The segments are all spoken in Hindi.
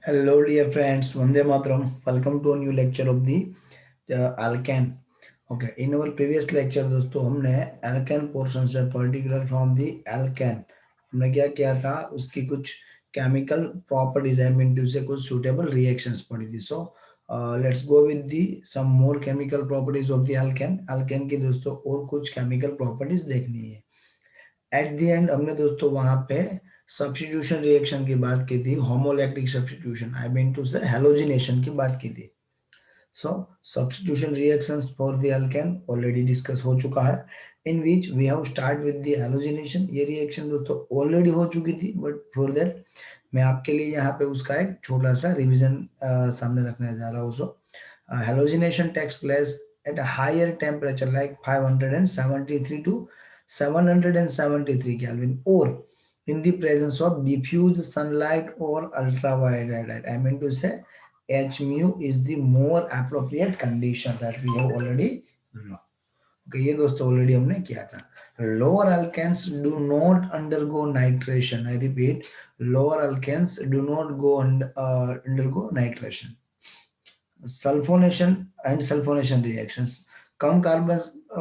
Hello, dear friends. Vande Mataram. Welcome to a new lecture of the alkane. Okay. In our previous lecture, दोस्तों हमने alkane portion से particular from the alkane हमने क्या किया था उसकी कुछ chemical properties I mean to say कुछ suitable reactions पढ़ी थी. So let's go with the some more chemical properties of the alkane. Alkane की दोस्तों और कुछ chemical properties देखनी है. एट द एंड हमने दोस्तों वहां पे सब्स्टिट्यूशन रिएक्शन की बात की थी, homolytic substitution I mean to say halogenation की बात की थी. So substitution reactions for the alkane already discuss हो चुका है, in which we have start with the halogenation. ये रिएक्शन दोस्तों ऑलरेडी हो चुकी थी, बट फॉर दैट मैं आपके लिए यहाँ पे उसका एक छोटा सा रिवीजन सामने रखने जा रहा हूँ. So halogenation takes place at a higher temperature like 573 to 773 Kelvin, or in the presence of diffuse sunlight or ultraviolet light. I mean to say H mu is the more appropriate condition that we have already know. Okay, ये दोस्तों ऑलरेडी हमने किया था. Lower alkanes do not undergo nitration. I repeat, lower alkanes do not undergo nitration. Sulphonation and sulphonation reactions, come carbon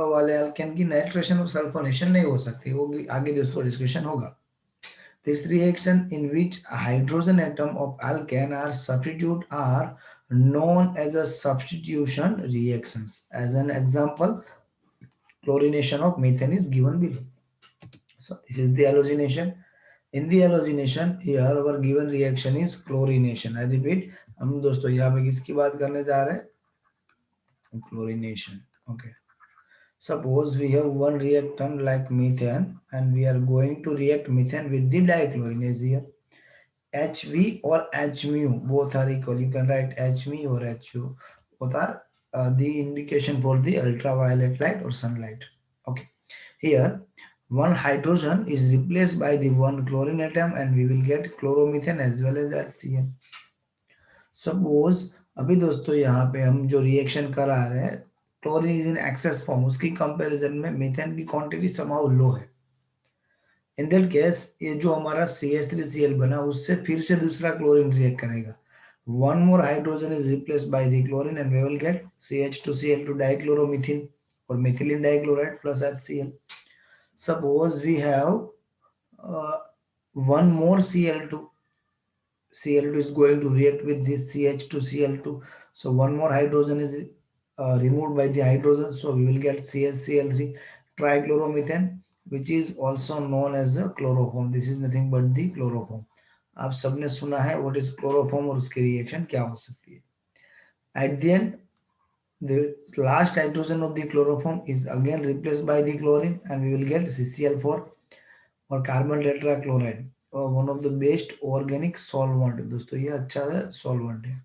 वाले अल्केन की नाइट्रेशन और सल्फोनेशन नहीं हो सकती, वो आगे दोस्तों डिस्कशन होगा. This reaction in which hydrogen atom of alkane are substitute are known as a substitution reactions. As an example, chlorination of methane is given below. So this is the halogenation. In the halogenation, here our given reaction is chlorination. I repeat, हम दोस्तों यहाँ पे किसकी बात करने जा रहे हैं? Chlorination. Okay. Suppose we have one reactant like methane and we are going to react methane with the dichlorinase here. HV or HMU both are equal. You can write HME or HU. Both are the indication for the ultraviolet light or sunlight. Okay. Here one hydrogen is replaced by the one chlorine atom and we will get chloromethane as well as HCl. Suppose अभी दोस्तों यहाँ पे हम जो रिएक्शन करा रहे हैं, chlorine is in excess form, उसकी कंपैरिजन में मीथेन की क्वांटिटी समहाउ लो है. इन दैट केस ये जो हमारा CH3Cl बना उससे फिर से दूसरा क्लोरीन रिएक्ट करेगा. One more hydrogen is replaced by the chlorine and we will get CH2Cl2 dichloromethane और methylene dichloride plus HCl. Suppose we have one more Cl2 is going to react with this CH2Cl2. So one more hydrogen is removed by the hydrogen. So we will get CHCl3 trichloromethane, which is also known as a chloroform. This is nothing but the chloroform. आप सबने सुना है what is chloroform और उसकी reaction क्या हो सकती है. At the end, the last hydrogen of the chloroform is again replaced by the chlorine and we will get CCl4 और carbon tetrachloride, one of the best organic solvent. दोस्तों ये अच्छा है सॉल्वेंट है.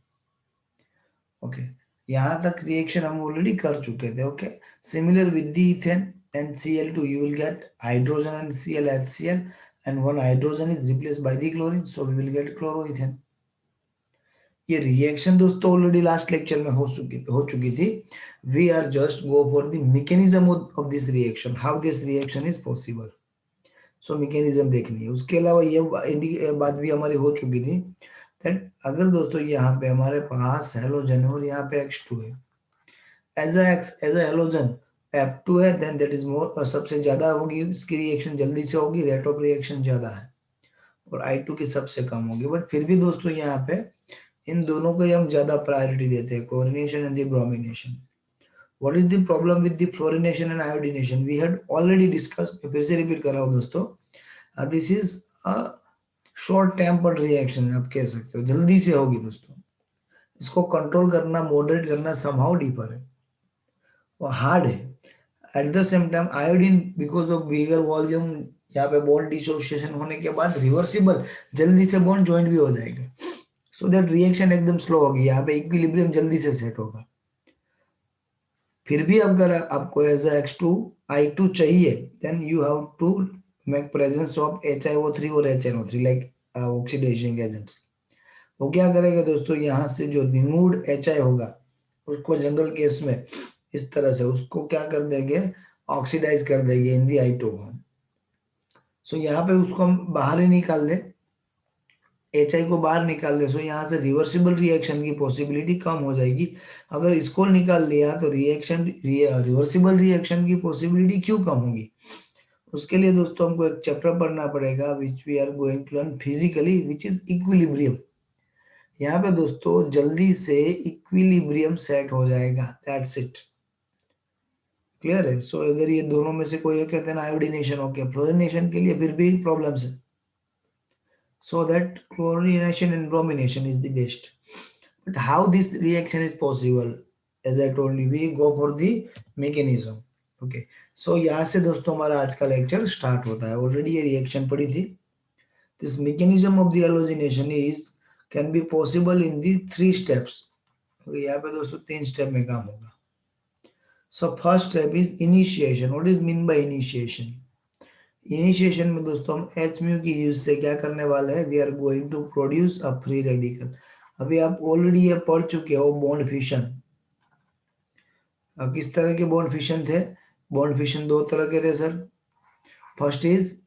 ओके, यहाँ तक रिएक्शन हम ऑलरेडी कर चुके थे. Okay, similar with the ethane and Cl2 you will get hydrogen and Cl HCl and one hydrogen is replaced by the chlorine, so we will get chloroethane. ये रिएक्शन दोस्तों ऑलरेडी लास्ट लेक्चर में हो चुकी थी. We are just go for the mechanism of this reaction, how this reaction is possible. So mechanism देखनी है. उसके अलावा ये बात भी हमारी हो चुकी थी दैट अगर दोस्तों यहाँ पे हमारे पास हेलोजन है और यहाँ पे H2 है, एज अ हेलोजन F2 है, देन दैट इज मोर, सबसे ज्यादा होगी इसकी रिएक्शन, जल्दी से होगी, रेट ऑफ रिएक्शन ज्यादा है, और I2 की सबसे कम होगी. बट फिर भी दोस्तों यहाँ पे इन दोनों को हम ज्यादा प्रायोरिटी देते हैं, chlorination and the bromination. What is the problem with the fluorination and iodination? We had already discussed. फिर से रिपीट कर रहा हूँ दोस्तों. This is a short tempered reaction, आप कह सकते हो, जल्दी से होगी दोस्तों. इसको कंट्रोल करना, मॉडरेट करना समहाउ डीपर है और हार्ड है. At the same time iodine because of bigger volume, यहाँ पे बॉन्ड डिसोसिएशन होने के बाद रिवर्सिबल, जल्दी से बॉन्ड ज्वाइंट भी हो जाएगा. सो दैट रिएक्शन एकदम स्लो होगी, यहाँ पे इक्विलिब्रियम जल्दी से सेट होगा. फिर भी अगर आपको एज H2 I2 चाहिए, then you have to make presence of HiO3 और HNO3 लाइक ऑक्सीडाइजिंग एजेंट्स. वो क्या करेगा दोस्तों, यहाँ से जो रिमूव्ड HI होगा उसको जनरल केस में इस तरह से उसको क्या कर देंगे, ऑक्सीडाइज कर देंगे इन दी I2 फॉर्म. सो यहाँ पे उसको हम बाहर ही निकाल दे, HI को बाहर निकाल दे, सो यहाँ से रिवर्सिबल रिएक्शन की पॉसिबिलिटी कम हो जाएगी। अगर इसको निकाल लिया तो रिवर्सिबल रिएक्शन की पॉसिबिलिटी क्यों कम होगी? उसके लिए दोस्तों हमको एक चैप्टर पढ़ना पड़ेगा which we are going to learn physically, which is equilibrium. यहाँ पे दोस्तों जल्दी से इक्विलिब्रियम सेट हो जाएगा, दैट्स इट। क्लियर है? सो अगर ये दोनों में से कोई एक कहते हैं आयोडीनेशन, ओके, फ्लोरिनेशन के लिए फिर भी प्रॉब्लम्स है, so that chlorination and bromination is the best. But how this reaction is possible? As I told you, we go for the mechanism. Okay. So यहाँ से दोस्तों हमारा आज का लेक्चर स्टार्ट होता है। ऑलरेडी ये रिएक्शन पड़ी थी। This mechanism of the halogenation is can be possible in the 3 steps. Okay, यहाँ पे दोस्तों 3 स्टेप में काम होगा। So first step is initiation. What is mean by initiation? Initiation में दोस्तों हम एच म्यू की यूज से क्या करने वाले हैं? We are going to produce a free radical. अभी आप ऑलरेडी ये पढ़ चुके हो बॉन्ड फिशन। अब किस तरह के बॉन्ड फिशन थे? बॉन्ड फिशन दो तरह के थे sir. First is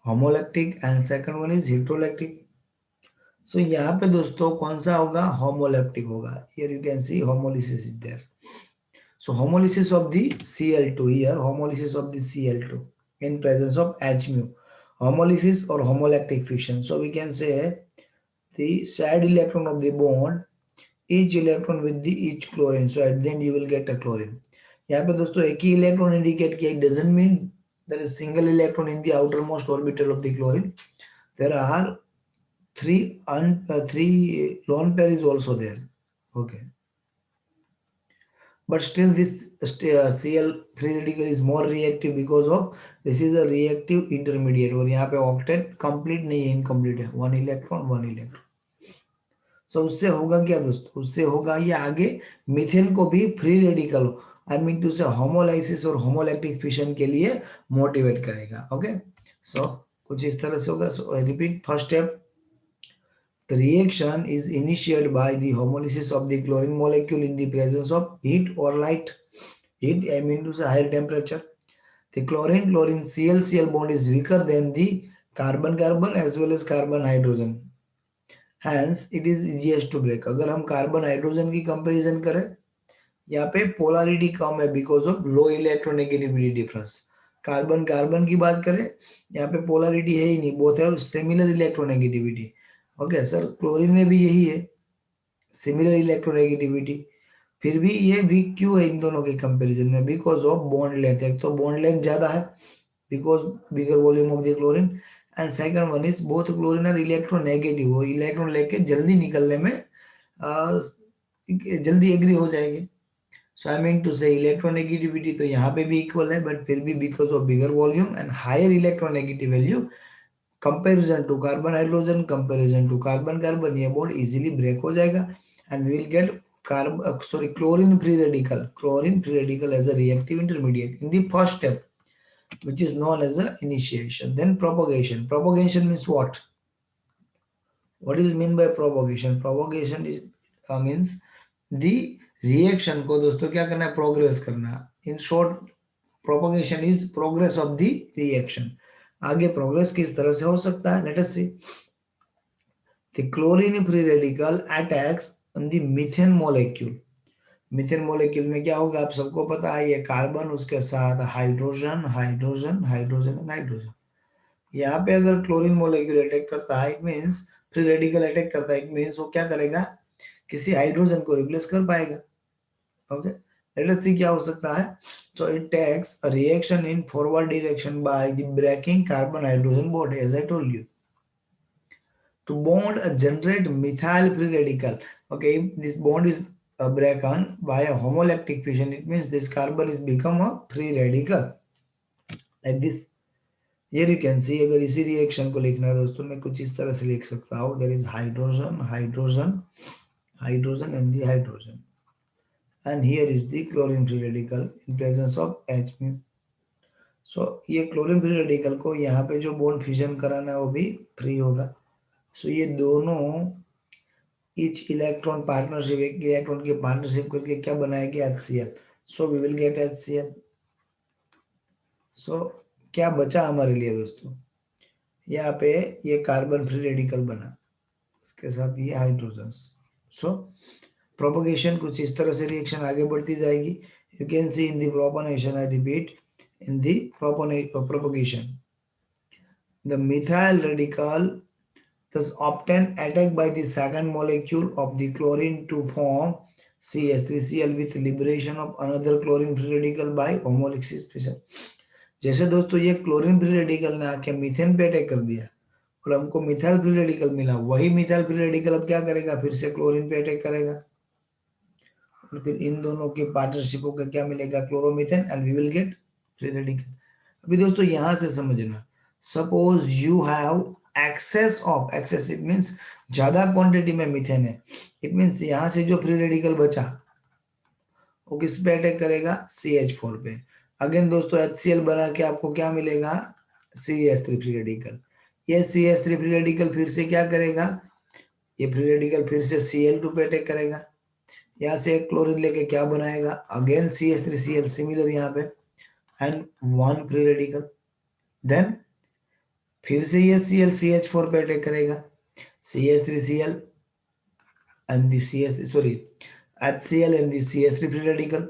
homolytic and second one is heterolytic. So यहाँ पे दोस्तों कौन सा होगा? होमोलैक्टिक होगा। Here you can see homolysis is there. So homolysis of the Cl2 here, homolysis of the Cl2 in presence of H mu, homolysis or homolactic fission. So we can say the shared electron of the bond, each electron with the each chlorine. So at the end you will get a chlorine. यहाँ पे दोस्तों एक ही इलेक्ट्रॉन इंडिकेट किया, doesn't mean there is single electron in the outermost orbital of the chlorine. There are three lone pair is also there. Okay. But still this Cl free radical is more reactive because of this is a reactive intermediate और यहाँ पे octet complete नहीं है, incomplete है, one electron। so उससे होगा क्या दोस्तों? उससे होगा ये आगे मीथेन को भी free radical I mean to say homolysis और होमोलैक्टिक फिशन के लिए मोटिवेट करेगा। ओके, सो कुछ इस तरह से होगा। सो repeat, first step, the reaction is initiated by the homolysis of the chlorine molecule in the presence of heat or light. Heat, I mean to say higher temperature. The chlorine Cl bond is weaker than the carbon as well as carbon hydrogen. Hence it is easiest to break. अगर हम कार्बन हाइड्रोजन की कंपैरिजन करें, यहाँ पे पोलैरिटी कम है because of low electronegativity difference. Carbon carbon की बात करें, यहाँ पे पोलैरिटी है ही नहीं, बोथ है similar electronegativity. Okay sir, chlorine में भी यही है, सिमिलर इलेक्ट्रोनेगेटिविटी। फिर भी ये वीक क्यों है इन दोनों के कंपैरिजन में? Because of bond length. एक तो बॉन्ड लेंथ ज्यादा है because bigger volume of the chlorine, and second one is both chlorine are electronegative, वो इलेक्ट्रॉन लेके जल्दी निकलने में जल्दी एग्री हो जाएंगे। So I mean to say electronegativity तो यहाँ पे भी इक्वल है, बट फिर भी because of bigger volume and higher electronegative value comparison to carbon hydrogen, comparison to carbon carbon, ये बॉन्ड इजीली ब्रेक हो जाएगा and we will get chlorine free radical as a reactive intermediate in the first step, which is known as a initiation. Then propagation means what is mean by propagation is means the reaction को दोस्तों क्या करना है? प्रोग्रेस करना। In short, propagation is progress of the reaction. आगे प्रोग्रेस किस तरह से हो सकता है? Let us see. The chlorine free radical attacks on the methane molecule. Methane molecule में क्या होगा? आप सबको पता है, ये कार्बन, उसके साथ hydrogen hydrogen hydrogen and hydrogen. यहाँ पे अगर क्लोरीन मॉलिक्यूल अटैक करता है, it means free radical attack करता है, इट मींस वो क्या करेगा? किसी हाइड्रोजन को रिप्लेस कर पाएगा। ओके, लेट अस सी क्या हो सकता है। so it takes a reaction in forward direction by the breaking carbon hydrogen bond, as I told you, to bond generate methyl free radical. Okay, if this bond is broken by a homolactic fission, it means this carbon is become a free radical like this. Here you can see, अगर इसी रिएक्शन को लिखना है दोस्तों, मैं कुछ इस तरह से लिख सकता हूँ, there is hydrogen hydrogen hydrogen and the hydrogen, and here is the chlorine free radical in presence of H mu. So ये क्लोरीन फ्री रेडिकल को यहाँ पे जो बॉन्ड फिजन कराना है वो भी फ्री होगा। So ये दोनों each इलेक्ट्रॉन पार्टनरशिप, एक इलेक्ट्रॉन की पार्टनरशिप करके क्या बनाएगी? HCl. So we will get HCl. So क्या बचा हमारे लिए दोस्तों? यहाँ पे ये कार्बन फ्री रेडिकल बना। इसके साथ ये हाइड्रोजन। सो प्रोपोगेशन कुछ इस तरह से रिएक्शन आगे बढ़ती जाएगी। You can see in the propagation, I repeat, in the propagation the methyl radical thus often attacked by the second molecule of the chlorine to form CH3Cl with liberation of another chlorine free radical by homolysis fission। जैसे दोस्तों ये क्लोरीन फ्री रेडिकल ने आके मीथेन पे अटैक कर दिया और हमको मिथाइल फ्री रेडिकल मिला, वही मिथाइल फ्री रेडिकल अब क्या करेगा, फिर से क्लोरीन पे अटैक करेगा और फिर इन दोनों के पार्टनरशिपों का क्या मिलेगा, chloromethane, and we will get free radical. अभी दोस्तों यहां से समझना, suppose you have excess of, excess it means ज्यादा क्वांटिटी में मीथेन है, इट मींस यहां से जो फ्री रेडिकल बचा वो किस पे अटैक करेगा, CH4 पे। अगेन दोस्तों HCl बना के आपको क्या मिलेगा, CH3 फ्री रेडिकल। ये CH3 फ्री रेडिकल फिर से क्या करेगा, ये फ्री रेडिकल फिर से Cl2 पे अटैक करेगा, यहाँ से एक क्लोरीन लेके क्या बनाएगा, अगेन CH3Cl सिमिलर यहाँ पे, and one free radical. Then फिर से ये Cl CH4 पे अटैक करेगा, CH3Cl and the CH, sorry, HCl and the CH3 free radical,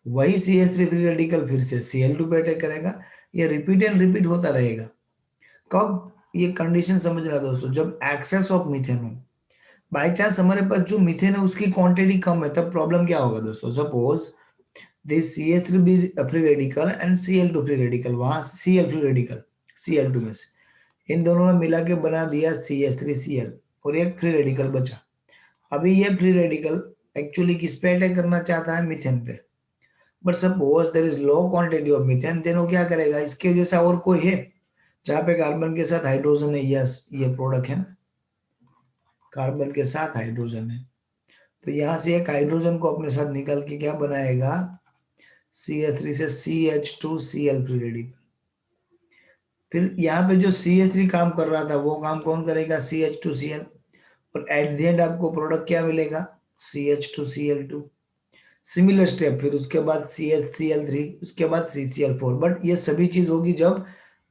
वही CH3 फ्री रेडिकल फिर से Cl2 पे अटैक करेगा। ये रिपीट एंड रिपीट होता रहेगा। कब, ये कंडीशन समझना दोस्तों, जब एक्सेस ऑफ मीथेन हो। बाई चांस हमारे पास जो मीथेन है उसकी क्वांटिटी कम है, तब प्रॉब्लम क्या होगा दोस्तों, suppose this CH3 free radical and Cl2 free radical, वहां Cl फ्री रेडिकल Cl2 में से इन दोनों ने मिला के बना दिया CH3Cl और एक फ्री रेडिकल बचा। अभी ये फ्री रेडिकल एक्चुअली किस पे अटैक करना चाहता है, मीथेन पे, but suppose there is low quantity of methane, then वो क्या करेगा, इसके जैसा और कोई है जहाँ पे कार्बन के साथ हाइड्रोजन है, यस ये प्रोडक्ट है ना, कार्बन के साथ हाइड्रोजन है, तो यहाँ से एक हाइड्रोजन को अपने साथ निकाल के क्या बनाएगा, CH3 से CH2Cl फ्री रेडिकल। फिर यहाँ पे जो CH3 काम कर रहा था वो काम कौन करेगा, CH2Cl, और एट द एंड आपको प्रोडक्ट क्या मिलेगा, CH2Cl2। सिमिलर स्टेप, फिर उसके बाद CH3Cl3, उसके बाद CCl4, बट ये सभी चीज होगी जब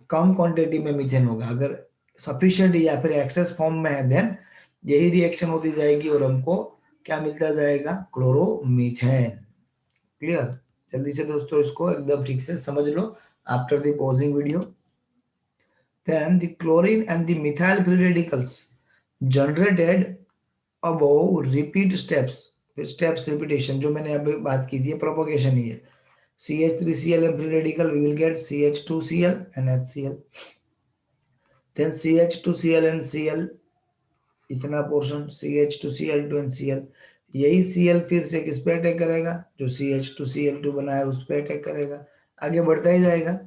कम क्वांटिटी में मीथेन होगा। अगर सफिशिएंट या फिर एक्सेस फॉर्म में है, देन यही रिएक्शन होती जाएगी और हमको क्या मिलता जाएगा, क्लोरोमीथेन। क्लियर, जल्दी से दोस्तों इसको एकदम ठीक से समझ लो after the pausing video. Then the chlorine and the methyl free radicals generated above repeat steps, फिर स्टेप्स रिपीटेशन जो मैंने अभी बात की थी, प्रोपोगेशन ही है। CH3Cl and free radical, we will get CH2Cl and HCl, then CH2Cl and Cl, इतना पोर्शन CH2Cl2 and Cl, यही Cl फिर से किस पे अटैक करेगा, जो CH2Cl2 बना है उस पे अटैक करेगा, आगे बढ़ता ही जाएगा।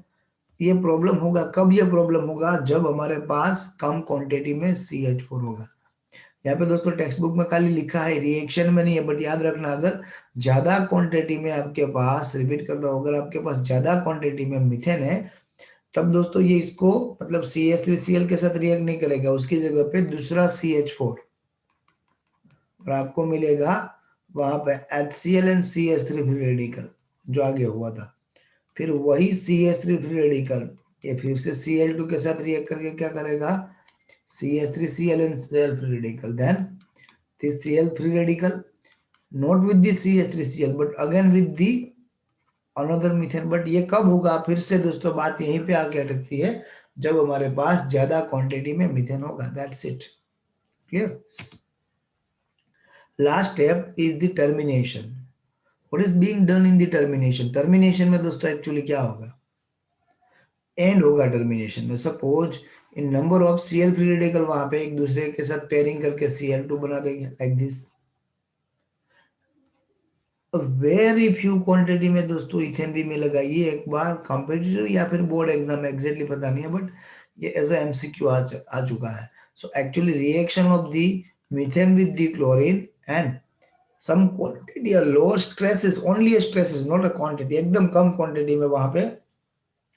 ये प्रॉब्लम होगा कब, ये प्रॉब्लम होगा जब हमारे पास कम क्वांटिटी में CH4 होगा। यहाँ पे दोस्तों टेक्स्ट बुक में खाली लिखा है, रिएक्शन में नहीं है, बट याद रखना अगर ज्यादा क्वांटिटी में आपके पास, रिपीट करता हूँ, अगर आपके पास ज्यादा क्वांटिटी में मीथेन है, तब दोस्तों ये इसको मतलब CH3Cl के साथ रिएक्ट नहीं करेगा, उसकी जगह पे दूसरा CH4 और आपको मिलेगा वहां पे HCl and CH3 free radical जो आगे हुआ था। फिर वही CH3 फ्री रेडिकल ये फिर से Cl2 के साथ रिएक्ट करके क्या करेगा, CH3Cl and Cl free radical. Then this Cl free radical not with the CH3Cl but again with the another methane, but ये कब होगा, फिर से दोस्तों बात यहीं पे आके अटकती है जब हमारे पास ज्यादा क्वांटिटी में मीथेन होगा। That's it, clear. Last step is the termination. What is being done in the termination, termination में दोस्तों एक्चुअली क्या होगा, एंड होगा टर्मिनेशन में। Suppose in number of Cl free radical वहां पे एक दूसरे के साथ पेयरिंग करके Cl2 बना देंगे like this. Very few quantity में दोस्तों इथेन भी मिलेगा, ये एक बार कॉम्पिटिटिव या फिर बोर्ड एग्जाम में एग्जैक्टली पता नहीं है, बट ये एज ए MCQ आ चुका है। So actually reaction of the methane with the chlorine and some quantity और lower stresses, only stresses not a quantity, एकदम कम क्वांटिटी में वहां पे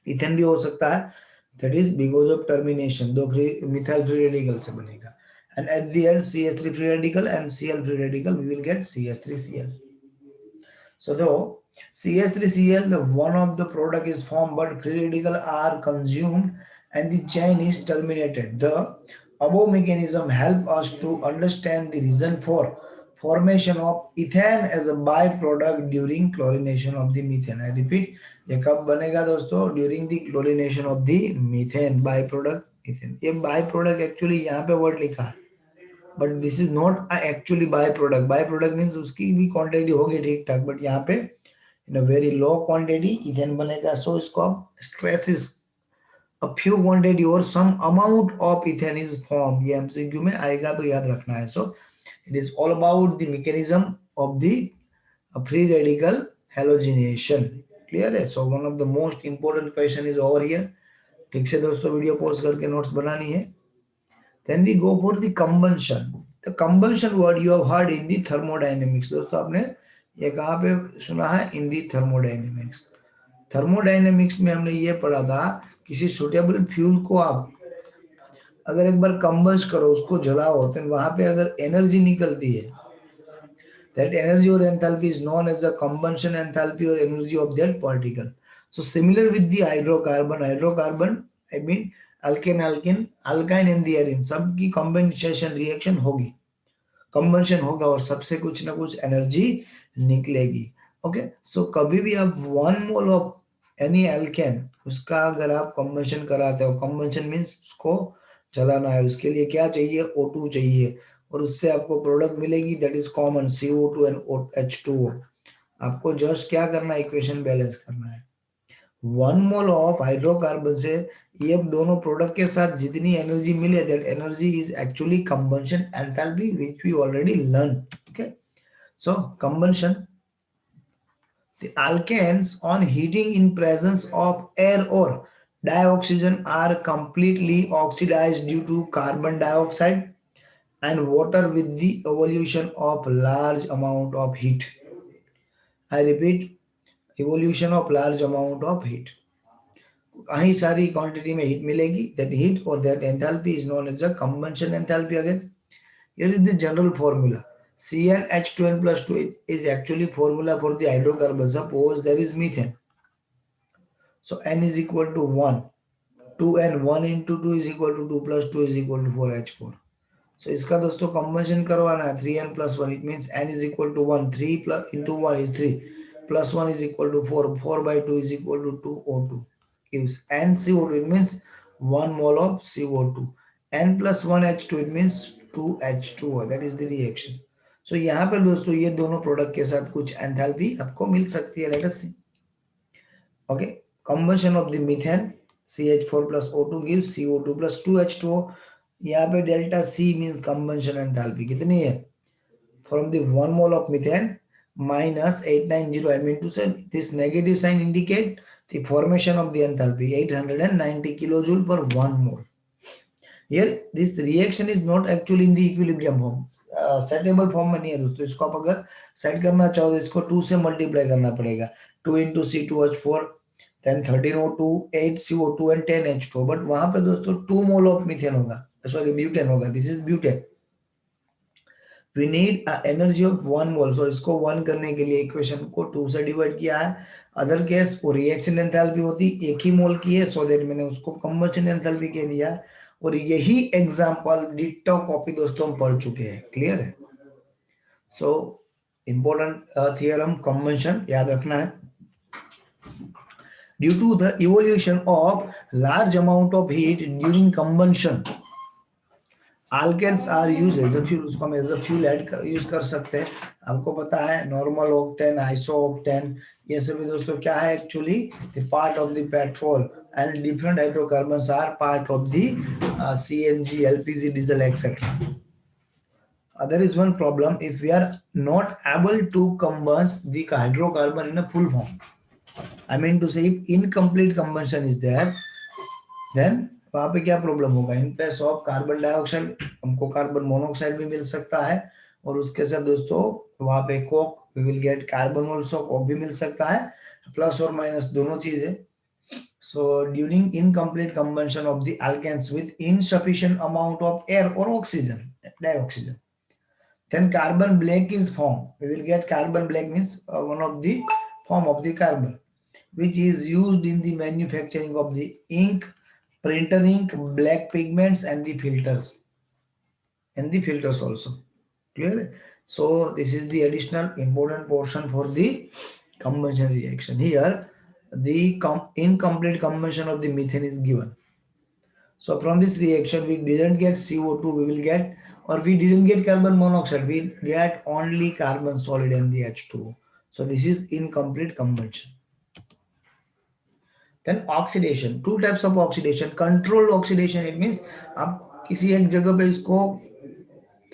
इथेन भी हो सकता है, that is because of termination, दो फ्री मिथाइल फ्री रेडिकल से बनेगा, and at the end CH3 free radical and Cl free radical, we will get CH3Cl। So though CH3Cl, the one of the product is formed, but free radical are consumed and the chain is terminated. The Above mechanism help us to understand the reason for formation of ethane as a byproduct during chlorination of the methane. I repeat, ये कब बनेगा दोस्तों? During the chlorination of the methane, byproduct ethane. ये byproduct actually यहाँ पे word लिखा है, but this is not actually byproduct. Byproduct means उसकी भी quantity होगी ठीक ठाक, but यहाँ पे in a very low quantity ethane बनेगा, so इसको आप stress is a few quantity or some amount of ethane is formed. ये MCQ में आएगा तो याद रखना है. So it is all about the mechanism of the free radical halogenation. Clear है? So one of the most important question is over here. ठीक से दोस्तों वीडियो पॉज करके नोट्स बनानी है. Then we go for the combustion. The combustion word you have heard in the thermodynamics. दोस्तों आपने ये कहाँ पे सुना है? In the thermodynamics. थर्मोडायनेमिक्स में हमने ये पढ़ा था, किसी सुटेबल फ्यूल को आप अगर एक बार कंबस्ट करो, उसको जलाओ, तो वहां पे अगर एनर्जी निकलती है, that energy or enthalpy is known as the combustion enthalpy or energy of that particle. So similar with the hydrocarbon, I mean alkyne and the arene, सबकी combustion reaction होगी, कंबंशन होगा और सबसे कुछ ना कुछ एनर्जी निकलेगी. ओके, सो कभी भी आप 1 मोल ऑफ एनी एल्केन, उसका अगर आप कंबंशन कराते हो, कंबंशन मींस उसको जलाना है, उसके लिए क्या चाहिए? O2 चाहिए, और उससे आपको प्रोडक्ट मिलेगी, that is common CO2 and H2O. आपको जस्ट क्या करना है? इक्वेशन बैलेंस करना है. 1 मोल ऑफ हाइड्रोकार्बन से ये दोनों प्रोडक्ट के साथ जितनी एनर्जी मिले, that energy is actually combustion enthalpy, which we already learn. Okay, so combustion, the alkanes on heating in presence of air or dioxygen are completely oxidized due to carbon dioxide and water with the evolution of large amount of heat. I repeat, evolution of large amount of heat. कहीं सारी क्वांटिटी में हीट मिलेगी, दैट हीट और that enthalpy is known as the combustion enthalpy. Again here is the general formula. CnH2n plus 2 is actually formula for the hydrocarbon. Suppose there is methane, so n is equal to 1, 2n, 1 into 2 is equal to 2 plus 2 is equal to 4H4. So इसका दोस्तों कंबंशन करवाना है, 3n plus 1, it means n is equal to 1, 3 plus into 1 is 3, plus 1 is equal to 4, 4 by 2 is equal to 2O2, gives n CO2, it means 1 mole of CO2, n plus 1 H2, it means 2 H2O, that is the reaction. So यहाँ पर दोस्तों ये दोनों प्रोडक्ट के साथ कुछ एंथैल्पी आपको मिल सकती है. Let us see. Okay, combustion of the methane, CH4 plus O2 gives CO2 plus 2H2O. यहाँ पे delta C means combustion enthalpy कितनी है? From the 1 mole of methane minus 890, I mean to say this negative sign indicate the formation of the enthalpy, 890 kilojoule per 1 mole. Here this reaction is not actually in the equilibrium form, settable form में नहीं है दोस्तों. इसको आप अगर सेट करना चाहो तो इसको 2 से मल्टीप्लाई करना पड़ेगा. 2 into C2H4, then 13O2, 8CO2 and 10H2. But वहां पे दोस्तों 2 मोल ऑफ मीथेन होगा, सॉरी ब्यूटेन होगा. This is butane. We need energy of 1 mole. So इसको 1 करने के लिए इक्वेशन को 2 से डिवाइड किया है. अदर केस वो रिएक्शन एंथैल्पी होती 1 ही मोल की है, सो दैट मैंने उसको कंबंशन एंथैल्पी कह दिया. और यही एग्जांपल डिट्टो कॉपी दोस्तों हम पढ़ चुके हैं. क्लियर है? सो इंपॉर्टेंट थियरम कंबंशन याद रखना है. Due to the evolution of large amount of heat during combustion, alkanes are use as a fuel. उसको हम एज अ फ्यूल यूज कर सकते हैं. आपको पता है नॉर्मल ऑक्टेन, आइसो ऑक्टेन, ये सभी दोस्तों क्या है? Actually the part of the petrol, and different hydrocarbons are part of the CNG, LPG, diesel, etc. There is one problem: if we are not able to combust the hydrocarbon in a full form, I mean to say if incomplete combustion is there, then वहां पे क्या प्रॉब्लम होगा? In place of carbon dioxide हमको कार्बन मोनोऑक्साइड भी मिल सकता है, और उसके साथ दोस्तों वहां पे coke, we will get carbon also, coke भी मिल सकता है, प्लस और माइनस दोनों चीज है. So during incomplete combustion of the alkanes with insufficient amount of air or oxygen, dioxygen, then carbon black is formed. We will get carbon black means one of the form of the carbon, which is used in the manufacturing of the ink, printer ink, black pigments and the filters. and the filters also. Clear? So this is the additional important portion for the combustion reaction. Here, the incomplete combustion of the methane is given. So from this reaction, we didn't get CO2, we will get, or we didn't get carbon monoxide, we get only carbon solid and the H2O. So this is incomplete combustion. Then oxidation, two types of oxidation. Controlled oxidation, it means आप किसी एक जगह पे इसको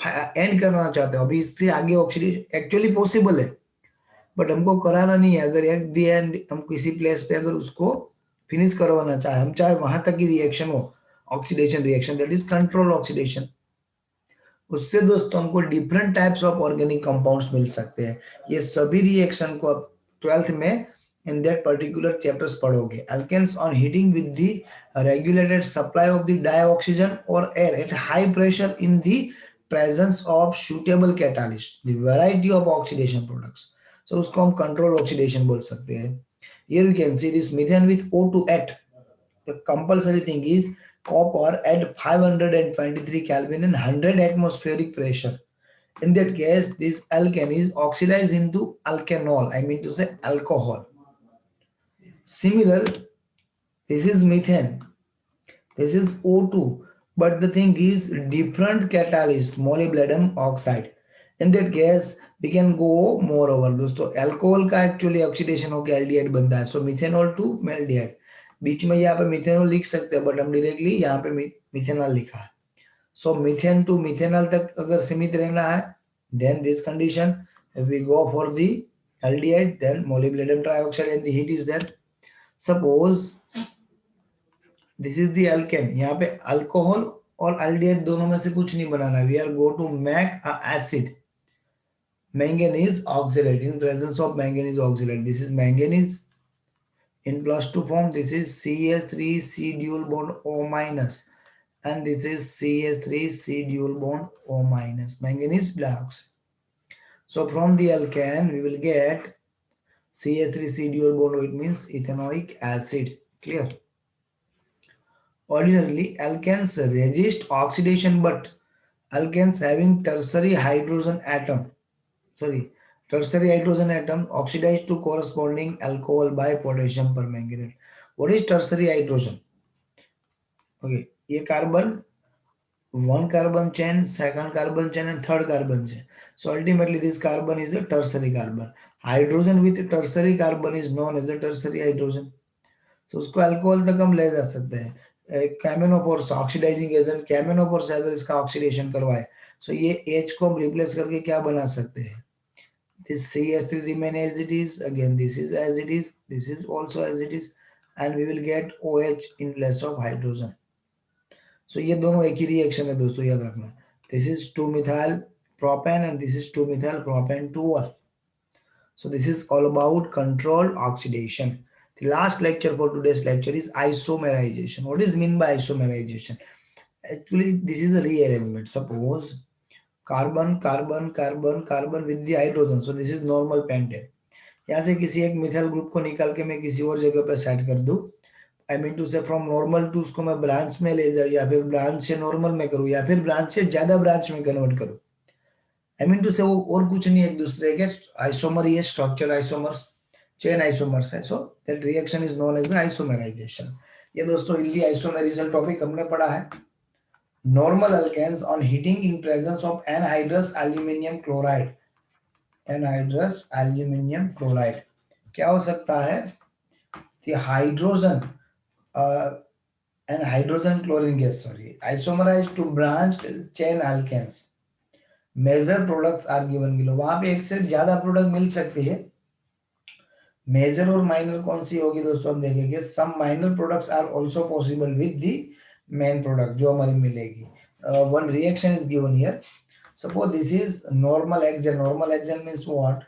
एंड करना चाहते हो, अभी इससे आगे ऑक्सीडेशन एक्चुअली पॉसिबल है, बट हमको कराना नहीं है। अगर एट दी एंड हम किसी प्लेस पे अगर उसको फिनिश करवाना चाहे, हम चाहे वहां तक की रिएक्शन हो, oxidation reaction, that is control oxidation. उससे दोस्तों हमको different types of organic compounds मिल सकते हैं। ये सभी रिएक्शन को आप 12th में इन दैट पर्टिकुलर चैप्टर्स पढ़ोगे। Alkanes on heating with the regulated supply of the dioxygen or air at high pressure in the presence of suitable catalyst, the variety of oxidation products. So उसको हम control oxidation बोल सकते हैं। Here you can see this methane with O2 at the compulsory thing is copper at 523 Kelvin and 100 atmospheric pressure. In that case, this alkane is oxidized into alkanol. I mean to say alcohol. Similar, this is methane. This is O2. But the thing is different catalyst, molybdenum oxide. In that case, we can go moreover. दोस्तों alcohol का actually oxidation होकर aldehyde बनता है. So methanol to aldehyde. बीच में यहाँ पे मिथेनॉल लिख सकते हैं, बट हम डायरेक्टली यहाँ पे मिथेनॉल लिखा है। सो मीथेन टू मिथेनॉल तक अगर सीमित रहना है, then this condition we go for the aldehyde, then molybdenum trioxide and the heat is there. Suppose this is the alkane, यहाँ पे अल्कोहल और एल्डिहाइड दोनों में से कुछ नहीं बनाना, we are go to make a acid manganese oxalate in presence of manganese oxalate. This is manganese in +2 form. This is CH3C dual bond O minus, and this is CH3C dual bond O minus, manganese dioxide. So from the alkane we will get CH3C dual bond, it means ethanoic acid. Clear? Ordinarily alkanes resist oxidation, but alkanes having tertiary hydrogen atom oxidized to corresponding alcohol by potassium permanganate. What is tertiary hydrogen? Okay, ये carbon, one carbon chain, second carbon chain and third carbon chain. So ultimately this carbon is a tertiary carbon. Hydrogen with tertiary carbon is known as a tertiary hydrogen. So उसको अल्कोहल तक हम ले जा सकते हैं। कैमेनोपोर्स ऑक्सीडाइजिंग एजेंट, कैमेनोपोर से अगर इसका ऑक्सीडेशन करवाए, सो ये H को हम रिप्लेस करके क्या बना सकते हैं? This CH3 remain as it is, again this is as it is, this is also as it is, and we will get OH in place of hydrogen. So ये दोनों एक ही रिएक्शन है दोस्तों, याद रखना। This is 2-methyl propane and this is 2-methyl propane 2-ol. So this is all about controlled oxidation. The last lecture for today's lecture is isomerization. What is mean by isomerization? Actually, this is a rearrangement. Suppose carbon, carbon, carbon, carbon with the hydrogen. So this is normal pentane. यहाँ से किसी एक मिथाइल ग्रुप को निकाल के मैं किसी और जगह पे सेट कर दूं, आई मीन टू से फ्रॉम नॉर्मल टू उसको मैं ब्रांच में ले जाऊँ, या फिर ब्रांच से नॉर्मल में करूँ, या फिर ब्रांच से ज्यादा ब्रांच में कन्वर्ट करूँ। आई मीन टू से वो और कुछ नहीं, एक दूसरे के आइसोमर, ये स्ट्रक्चर आइसोमर्स, चेन आइसोमर्स है। So that reaction is known as isomerisation. ये दोस्तों हिंदी आइसोमेरिज्म टॉपिक हमने पढ़ा है। Normal alkanes on heating in presence of anhydrous aluminium chloride. Anhydrous aluminium chloride क्या हो सकता है? Hydrogen and hydrogen chlorine gas, isomerized to branched chain alkanes. Major products are given किलो, वहां पे एक से ज्यादा प्रोडक्ट मिल सकती है। मेजर और माइनर कौन सी होगी दोस्तों, हम देखेंगे। Some minor products are also possible with the main product जो हमारी मिलेगी। One reaction is given here. Suppose this is normal hexane. Normal hexane means what?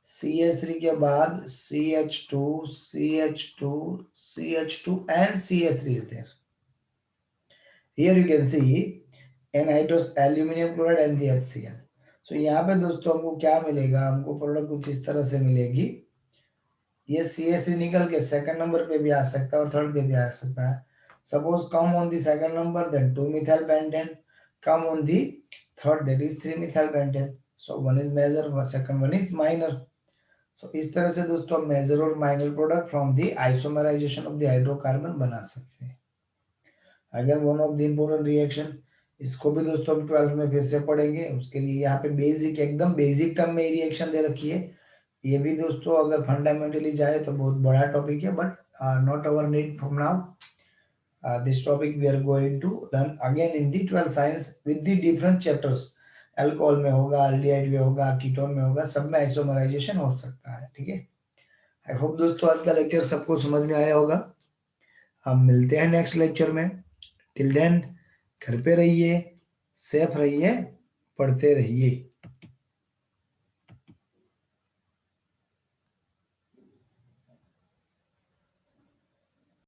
CH3 के बाद CH2, CH2, CH2 and CH3 is there. Here you can see anhydrous aluminum chloride and the HCl. So यहाँ पे दोस्तों हमको क्या मिलेगा? हमको प्रोडक्ट कुछ इस तरह से मिलेगी। ये CH3 निकल के सेकंड नंबर पे भी आ सकता है और थर्ड पे भी आ सकता है। Suppose come on the second number, then 2-methyl pentane, come on the third, that is 3-methyl pentane. So one is major, second one is minor. So इस तरह से दोस्तों हम मेजर और minor product from the isomerisation of the hydrocarbon बना सकते हैं। Again one of the important reaction, इसको भी दोस्तों हम 12th में फिर से पढ़ेंगे। उसके लिए यहाँ पे बेसिक, एकदम बेसिक टर्म में रिएक्शन दे रखी है। ये भी दोस्तों अगर फंडामेंटली जाए तो बहुत बड़ा टॉपिक है, but not our need from now. This topic we are going to learn again in the 12th science with the different chapters। Alcohol में होगा, एल्डिहाइड में होगा, कीटोन में होगा, सब में आइसोमराइजेशन हो सकता है। ठीक है, आई होप दोस्तों आज का लेक्चर सबको समझ में आया होगा। हम मिलते हैं नेक्स्ट लेक्चर में। टिल देन घर पे रहिए, सेफ रहिए, पढ़ते रहिए।